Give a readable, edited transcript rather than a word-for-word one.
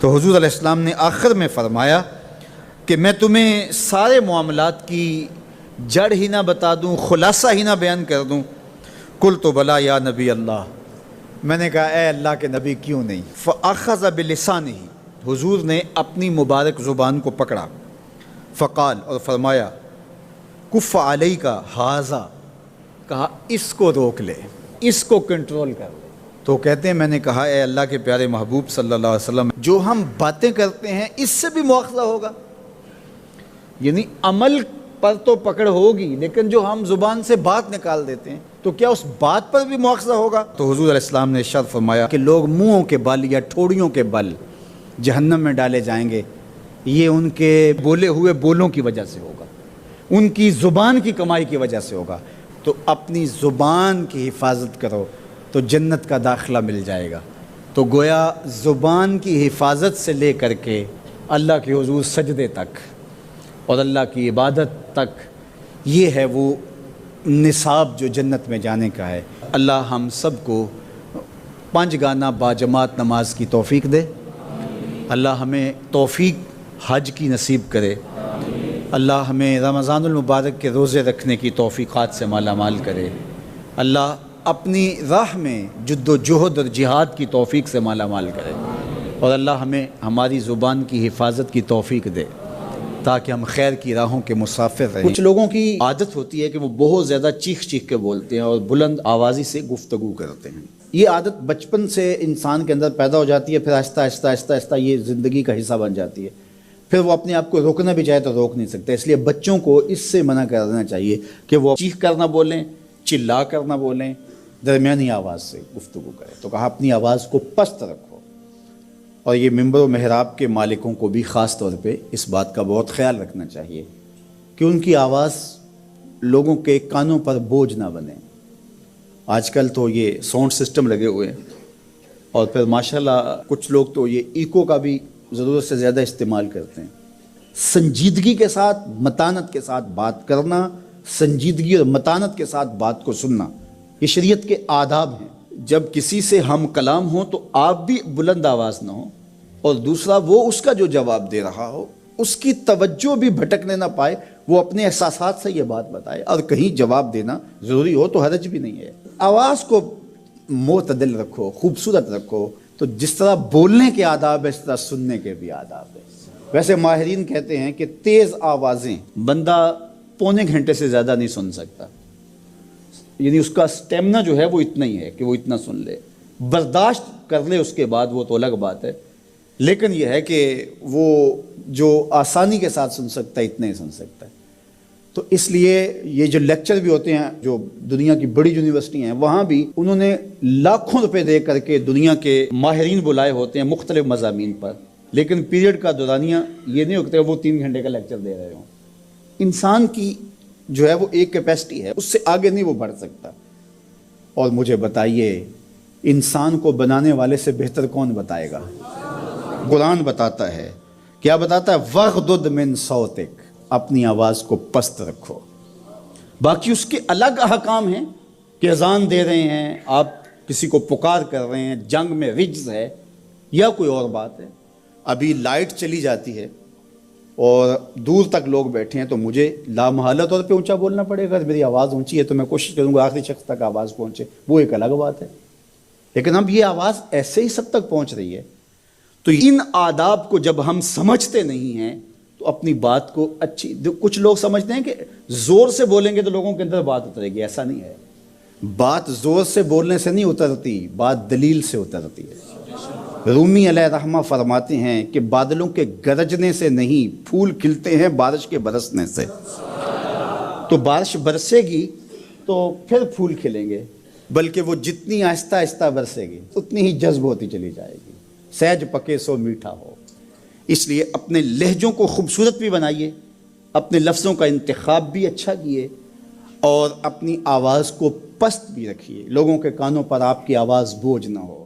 تو حضور علیہ السلام نے آخر میں فرمایا کہ میں تمہیں سارے معاملات کی جڑ ہی نہ بتا دوں، خلاصہ ہی نہ بیان کر دوں؟ قلت بلا یا نبی اللہ، میں نے کہا اے اللہ کے نبی کیوں نہیں؟ فاخذ بلسانہ، حضور نے اپنی مبارک زبان کو پکڑا، فقال، اور فرمایا، کف علیک ھذا، کہا اس کو روک لے، اس کو کنٹرول کر لے۔ تو کہتے ہیں میں نے کہا اے اللہ کے پیارے محبوب صلی اللہ علیہ وسلم، جو ہم باتیں کرتے ہیں اس سے بھی مواخذہ ہوگا؟ یعنی عمل پر تو پکڑ ہوگی، لیکن جو ہم زبان سے بات نکال دیتے ہیں تو کیا اس بات پر بھی مواخذہ ہوگا؟ تو حضور علیہ السلام نے ارشاد فرمایا کہ لوگ منہوں کے بل یا ٹھوڑیوں کے بل جہنم میں ڈالے جائیں گے، یہ ان کے بولے ہوئے بولوں کی وجہ سے ہوگا، ان کی زبان کی کمائی کی وجہ سے ہوگا۔ تو اپنی زبان کی حفاظت کرو تو جنت کا داخلہ مل جائے گا۔ تو گویا زبان کی حفاظت سے لے کر کے اللہ کے حضور سجدے تک اور اللہ کی عبادت تک، یہ ہے وہ نصاب جو جنت میں جانے کا ہے۔ اللہ ہم سب کو 5 گانا باجماعت نماز کی توفیق دے، اللہ ہمیں توفیق حج کی نصیب کرے، اللہ ہمیں رمضان المبارک کے روزے رکھنے کی توفیقات سے مالا مال کرے، اللہ اپنی راہ میں جد و جہد اور جہاد کی توفیق سے مالا مال کرے، اور اللہ ہمیں ہماری زبان کی حفاظت کی توفیق دے تاکہ ہم خیر کی راہوں کے مسافر رہیں۔ کچھ لوگوں کی عادت ہوتی ہے کہ وہ بہت زیادہ چیخ چیخ کے بولتے ہیں اور بلند آوازی سے گفتگو کرتے ہیں۔ یہ عادت بچپن سے انسان کے اندر پیدا ہو جاتی ہے، پھر آہستہ آہستہ آہستہ آہستہ یہ زندگی کا حصہ بن جاتی ہے، پھر وہ اپنے آپ کو روکنا بھی چاہے تو روک نہیں سکتے۔ اس لیے بچوں کو اس سے منع کر دینا چاہیے کہ وہ چیخ کر نہ بولیں، چلا کر نہ بولیں، درمیانی آواز سے گفتگو کریں۔ تو کہا اپنی آواز کو پست رکھو، اور یہ ممبر و محراب کے مالکوں کو بھی خاص طور پہ اس بات کا بہت خیال رکھنا چاہیے کہ ان کی آواز لوگوں کے کانوں پر بوجھ نہ بنے۔ آج کل تو یہ ساؤنڈ سسٹم لگے ہوئے ہیں، اور پھر ماشاءاللہ کچھ لوگ تو یہ ایکو کا بھی ضرورت سے زیادہ استعمال کرتے ہیں۔ سنجیدگی کے ساتھ، متانت کے ساتھ بات کرنا، سنجیدگی اور متانت کے ساتھ بات کو سننا، یہ شریعت کے آداب ہیں۔ جب کسی سے ہم کلام ہوں تو آپ بھی بلند آواز نہ ہو، اور دوسرا وہ اس کا جو جواب دے رہا ہو اس کی توجہ بھی بھٹکنے نہ پائے، وہ اپنے احساسات سے یہ بات بتائے، اور کہیں جواب دینا ضروری ہو تو حرج بھی نہیں ہے۔ آواز کو معتدل رکھو، خوبصورت رکھو، تو جس طرح بولنے کے آداب ہے اس طرح سننے کے بھی آداب ہے۔ ویسے ماہرین کہتے ہیں کہ تیز آوازیں بندہ پونے گھنٹے سے زیادہ نہیں سن سکتا، یعنی اس کا سٹیمنا جو ہے وہ اتنا ہی ہے کہ وہ اتنا سن لے، برداشت کر لے اس کے بعد وہ تو الگ بات ہے، لیکن یہ ہے کہ وہ جو آسانی کے ساتھ سن سکتا ہے اتنا ہی سن سکتا ہے۔ تو اس لیے یہ جو لیکچر بھی ہوتے ہیں جو دنیا کی بڑی یونیورسٹی ہیں، وہاں بھی انہوں نے لاکھوں روپے دے کر کے دنیا کے ماہرین بلائے ہوتے ہیں مختلف مضامین پر، لیکن پیریڈ کا دورانیہ یہ نہیں ہوتا کہ وہ 3 گھنٹے کا لیکچر دے رہے ہوں۔ انسان کی جو ہے وہ ایک کیپیسٹی ہے، اس سے آگے نہیں وہ بڑھ سکتا۔ اور مجھے بتائیے انسان کو بنانے والے سے بہتر کون بتائے گا؟ قرآن بتاتا ہے، کیا بتاتا ہے؟ وَغْضُضْ مِنْ صَوْتِكَ، اپنی آواز کو پست رکھو۔ باقی اس کے الگ احکام ہیں کہ اذان دے رہے ہیں، آپ کسی کو پکار کر رہے ہیں، جنگ میں رجز ہے یا کوئی اور بات ہے۔ ابھی لائٹ چلی جاتی ہے اور دور تک لوگ بیٹھے ہیں تو مجھے لامحالہ طور پہ اونچا بولنا پڑے گا۔ میری آواز اونچی ہے تو میں کوشش کروں گا آخری شخص تک آواز پہنچے، وہ ایک الگ بات ہے، لیکن اب یہ آواز ایسے ہی سب تک پہنچ رہی ہے۔ تو ان آداب کو جب ہم سمجھتے نہیں ہیں تو اپنی بات کو کچھ لوگ سمجھتے ہیں کہ زور سے بولیں گے تو لوگوں کے اندر بات اترے گی، ایسا نہیں ہے۔ بات زور سے بولنے سے نہیں اترتی، بات دلیل سے اترتی ہے۔ رومی علیہ رحمہ فرماتے ہیں کہ بادلوں کے گرجنے سے نہیں، پھول کھلتے ہیں بارش کے برسنے سے۔ تو بارش برسے گی تو پھر پھول کھلیں گے، بلکہ وہ جتنی آہستہ آہستہ برسے گی اتنی ہی جذب ہوتی چلی جائے گی۔ سہج پکے سو میٹھا ہو۔ اس لیے اپنے لہجوں کو خوبصورت بھی بنائیے، اپنے لفظوں کا انتخاب بھی اچھا کیے، اور اپنی آواز کو پست بھی رکھیے، لوگوں کے کانوں پر آپ کی آواز بوجھ نہ ہو۔